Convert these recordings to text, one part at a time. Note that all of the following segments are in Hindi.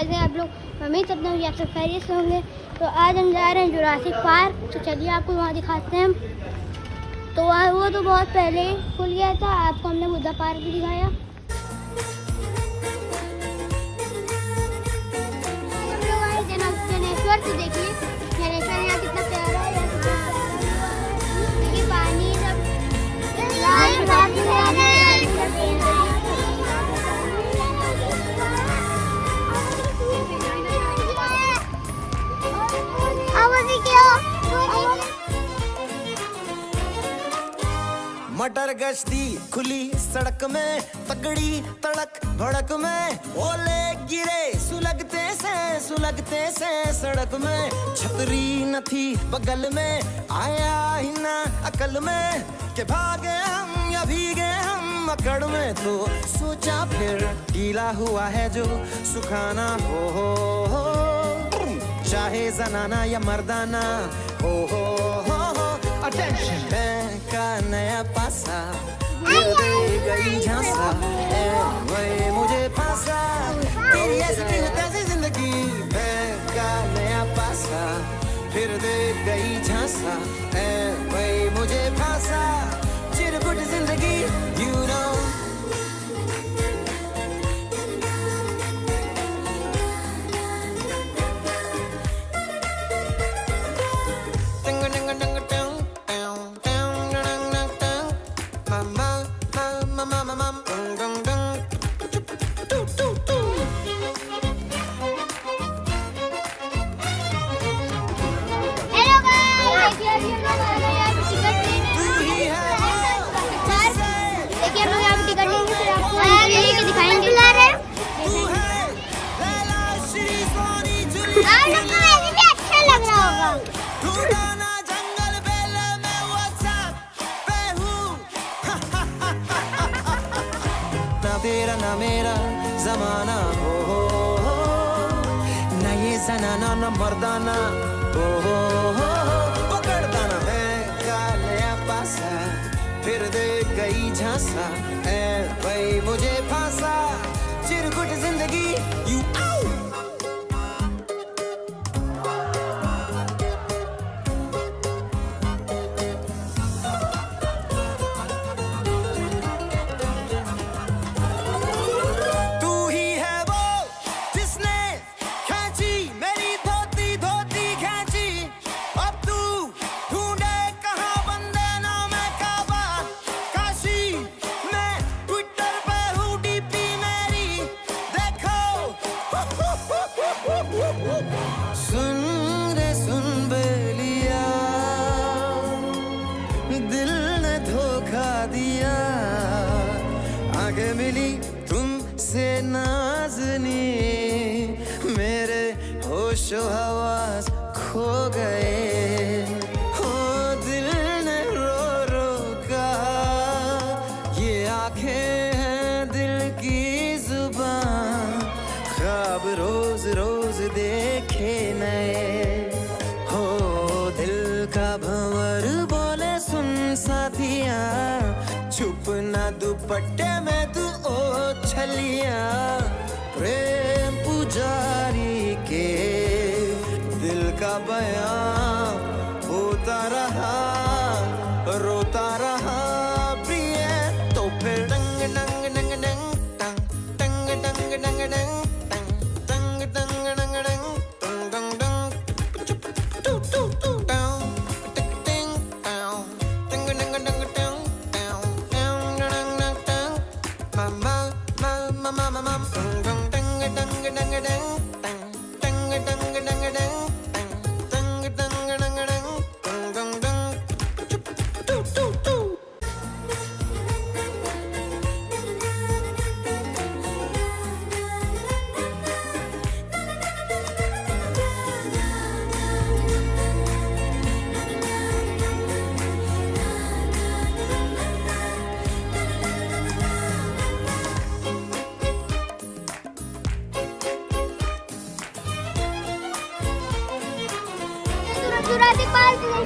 कैसे आप लोग? उम्मीद करता हूँ कि आप सब खैरियत से होंगे। तो आज हम जा रहे हैं जुरासिक पार्क। तो चलिए आपको वहाँ दिखाते हैं। तो वो तो बहुत पहले ही खुल गया था, आपको हमने बुद्धा पार्क भी दिखाया। हम लोग आए जनेश्वर, तो देखिए जनेश्वर यहाँ कितना प्यारा है। देखिए पानी सब मटर गश्ती खुली सड़क में, तगड़ी तड़क भड़क में, ओले गिरे सुलगते से सड़क में। छतरी न थी बगल में, आया ही ना अकल में कि भागे हम या भीगे हम अकड़ में। तो सोचा फिर गीला हुआ है जो सुखाना हो, चाहे जनाना या मर्दाना हो। अटेंशन का नया पासा दे गई झांसा, वही मुझे फांसा। तेरी ऐसी तैसी जिंदगी का नया पासा, फिर दे गई झांसा, वही मुझे फांसा। चिरकुट जिंदगी you know। तेरा ना मेरा जमाना हो, ना ये जनाना ना मर्दाना हो। पकड़दाना है का नया पासा, फिर दे गई झांसा, वही मुझे फांसा। चिरकुट जिंदगी यू दिया। आगे मिली तुमसे नाज़नी, मेरे होशो हवास खो गए। हो दिल ने रो रो कहा, ये आंखें हैं दिल की जुबान। ख्वाब रोज रोज देखे नए, हो दिल का भंवर बोले सुन साथिया। छुप ना दुपट्टे में तू ओ छलिया, प्रेम पुजारी के दिल का बयां होता रहा, रोता रहा प्रिय। तो फिर डंग डंग डंग डंग टंग डंग डंग डंग डंग टंग डंग डंग डंग डंग डंग टू टू टू टू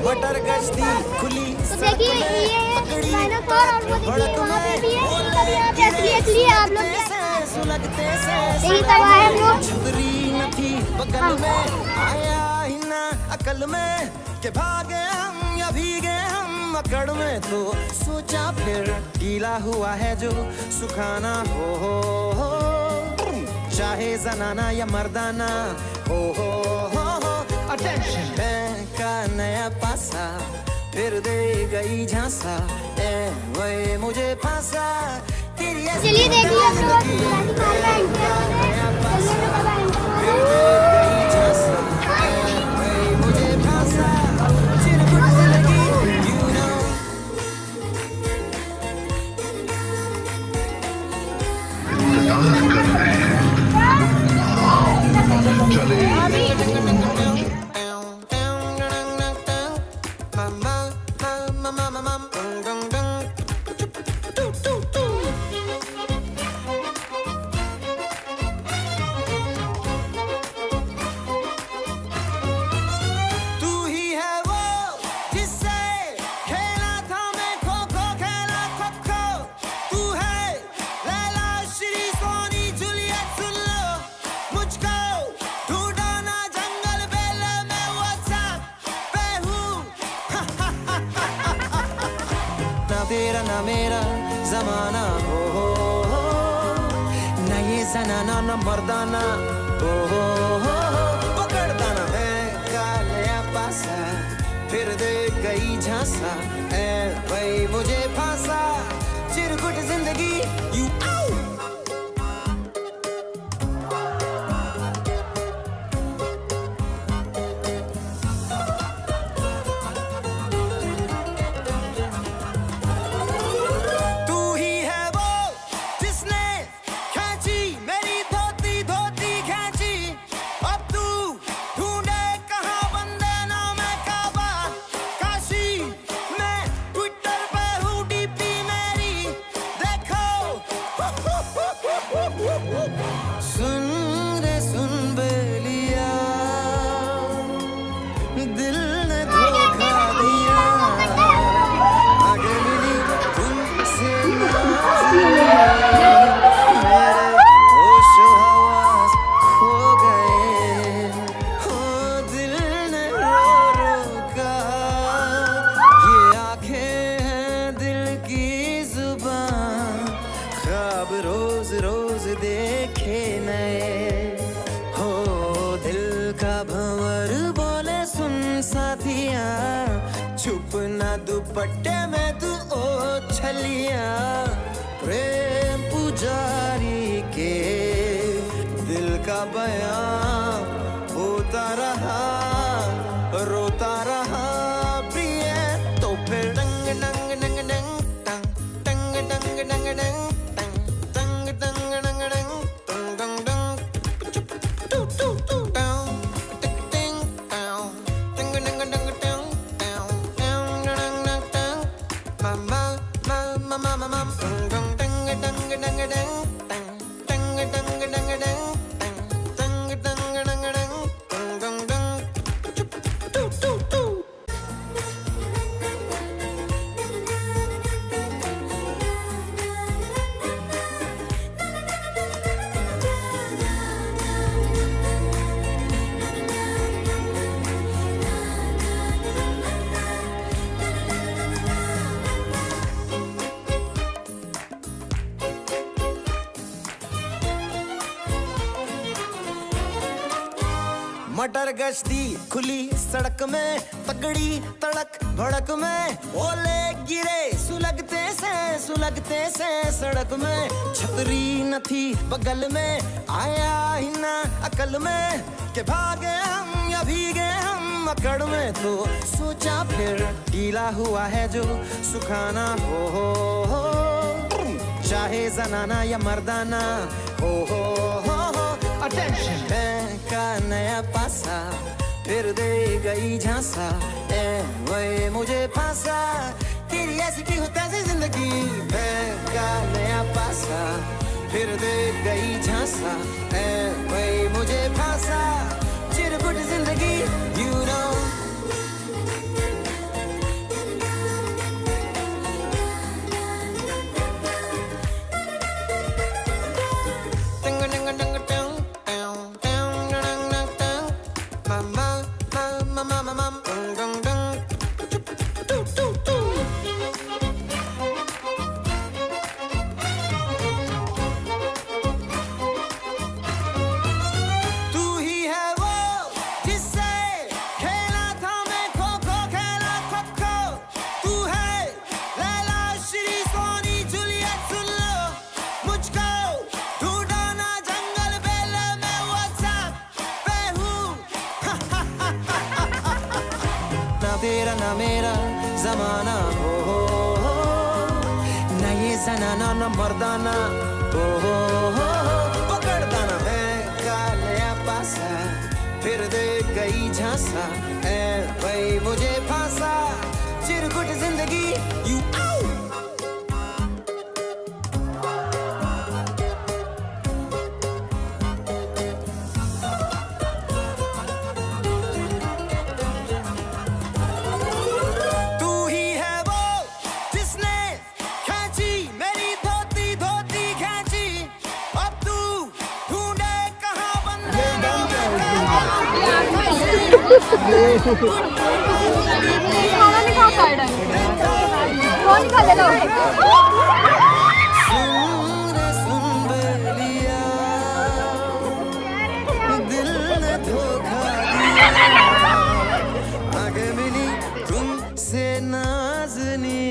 मटर गश्ती खुली सड़क में, पकड़ी तड़क भड़क में, आप लोग सुलगते से देखिए तब आए हम लोग। छतरी न थी बगल में, आया ही ना अकल में कि भागे हम या भीगे हम अकड़ में। तो सोचा फिर गीला हुआ है जो सुखाना हो, चाहे जनाना या मर्दाना हो। अटेंशन का नया पासा फिर दे गई झांसा, ए वही मुझे फांसा तेरी ऐसी चलिए देखिए अब लोग जुरासिक पार्क का फिर दे गई झांसा, ए वही मुझे फांसा चिरकुट जिंदगी you know। डांस कर रहे हैं चले तू ही है वो जिससे खेला था मैं खो खो, खेला खो खो। तू है लैला श्री सोनी जूलियट, सुन लो मुझको ढूंढो ना जंगल बेले में व्हाट्सएप पे हूँ। ना तेरा ना मेरा जमाना हो, ना ये जनाना ना मर्दाना हो। पकड़ता ना है कालिया पासा फिर दे गई झांसा, ए वही मुझे फांसा चिरकुट जिंदगी यू आउ। तू ही है वो जिसने खींची मेरी धोती धोती खींची। अब तू ढूंढे कहाँ बंदे नाम है काबा काशी, मैं ट्विटर पे हूँ डीपी मेरी देखो। सुन रे सुन बेलिया, दिल ने धोखा दिया, आगे मिली तुमसे मेरे होश हवास खो गए हो। दिल ने रो रो कहा ये आंखें हैं दिल की जुबान, ख्वाब रोज रोज देखे नए हो। दिल का भंवर बोले सुन साथिया, छुप ना दुपट्टे में तू ओ छलिया। प्रेम पुजारी के दिल का बयां होता रहा, रोता रहा प्रिय। तो फिर डंग डंग डंग डंग टंग डंग डंग डंग डंग टंग डंग डंग डंग डंग डंग डंग टू टू टू डाउन टिक टिंग डाउन डंग डंग डंग डाउन डाउन डाउन डंग डंग डाउन मामा मामा मामा मामा डंग डंग डंग डंग डंग डंग डंग डंग डंग डंग डंग डंग डंग डंग डंग डंग टू टू टू। मटर गश्ती खुली सड़क में, तगड़ी तड़क भड़क में ओले गिरे सुलगते से सड़क में। छतरी न थी बगल में, आया ही ना अकल में कि भागे हम या भीगे हम अकड़ में। तो सोचा फिर गीला हुआ है जो सुखाना हो, चाहे जनाना या मर्दाना हो। अटेंशन का नया पासा फिर दे गई झांसा, ए वही मुझे फांसा तेरी ऐसी की होता है जिंदगी। का नया पासा फिर दे गई झांसा, ए वही मुझे फांसा चिरकुट जिंदगी you know। तेरा ना मेरा जमाना हो ना ये जनाना ना मर्दाना हो पकड़ता ना मैं कालिया पासा फिर दे गई झांसा ऐ भाई मुझे फांसा चिरकुट जिंदगी यू तू ही है वो जिसने खींची मेरी धोती धोती खींची अब तू ढूंढे कहाँ बंदे खाना नहीं खा पा रहा कौन नहीं खा लेगा सुन बेलिया दिल ने धोखा दिया आगे मिली तुमसे नाज़नी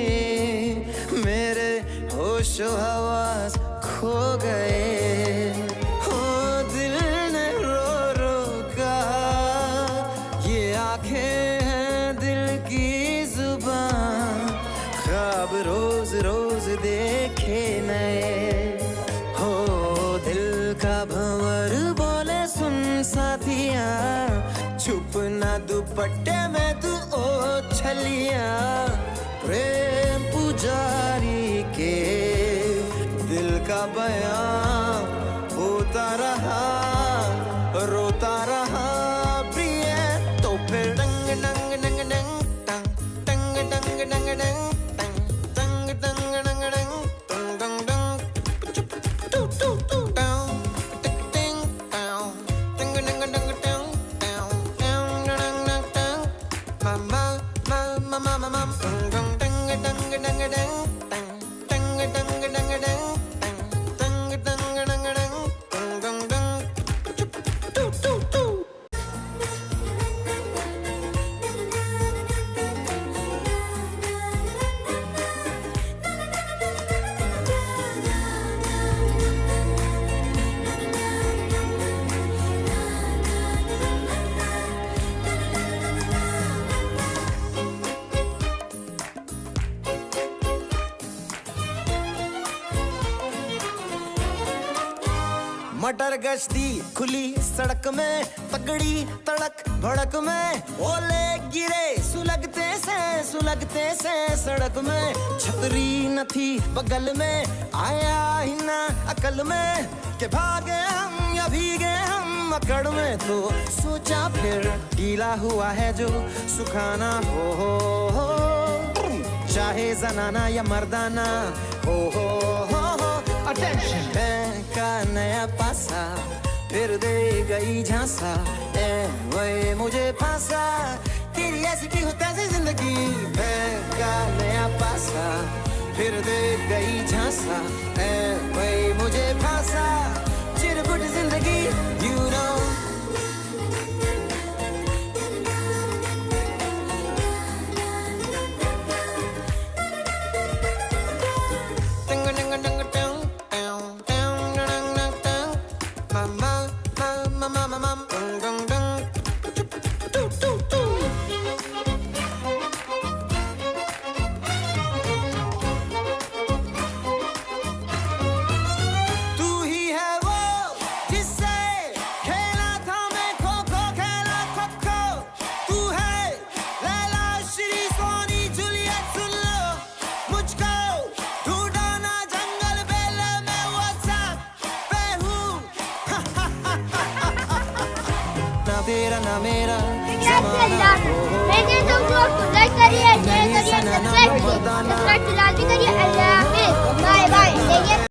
मेरे होशो हवास खो गए हो दिल ने रो रो कहा ये आंखें हैं दिल की जुबान ख्वाब रोज रोज देखे नए हो दिल का भंवर बोले सुन साथिया छुप ना दुपट्टे में तू ओ छलिया प्रेम पुजारी के दिल का बयां होता रहा रोता रहा प्रिय तो फिर डंग डंग डंग डंग टंग डंग डंग डंग डंग डंग डंग डंग डंग डंग डंग चुप टू टू टू डाउन टिक टिंग डाउन डंग डंग डंग डाउन डाउन डाउन डंग डंग डंग मामा मामा मामा मामा डंग डंग डंग डंग डंग डंग डंग डंग डंग डंग डंग डंग डंग डंग डंग डंग चुप टू टू टू मटर गश्ती खुली सड़क में तगड़ी तड़क भड़क में ओले गिरे सुलगते से सड़क में छतरी न थी बगल में आया ही ना अकल में के भागे हम या भीगे हम अकड़ में तो सोचा फिर गीला हुआ है जो सुखाना हो चाहे जनाना या मर्दाना हो अटेंशन का नया पासा फिर दे गई झांसा ए वही मुझे फांसा तेरी ऐसी की होता है जिंदगी का नया पासा फिर दे गई झांसा ए वही मुझे फांसा चिरकुट जिंदगी यू नो तेरा ना मेरा जमाना हो लाइक करिए शेयर करिए सब्सक्राइब करिए अल्लाह हाफिज़ बाय बाय।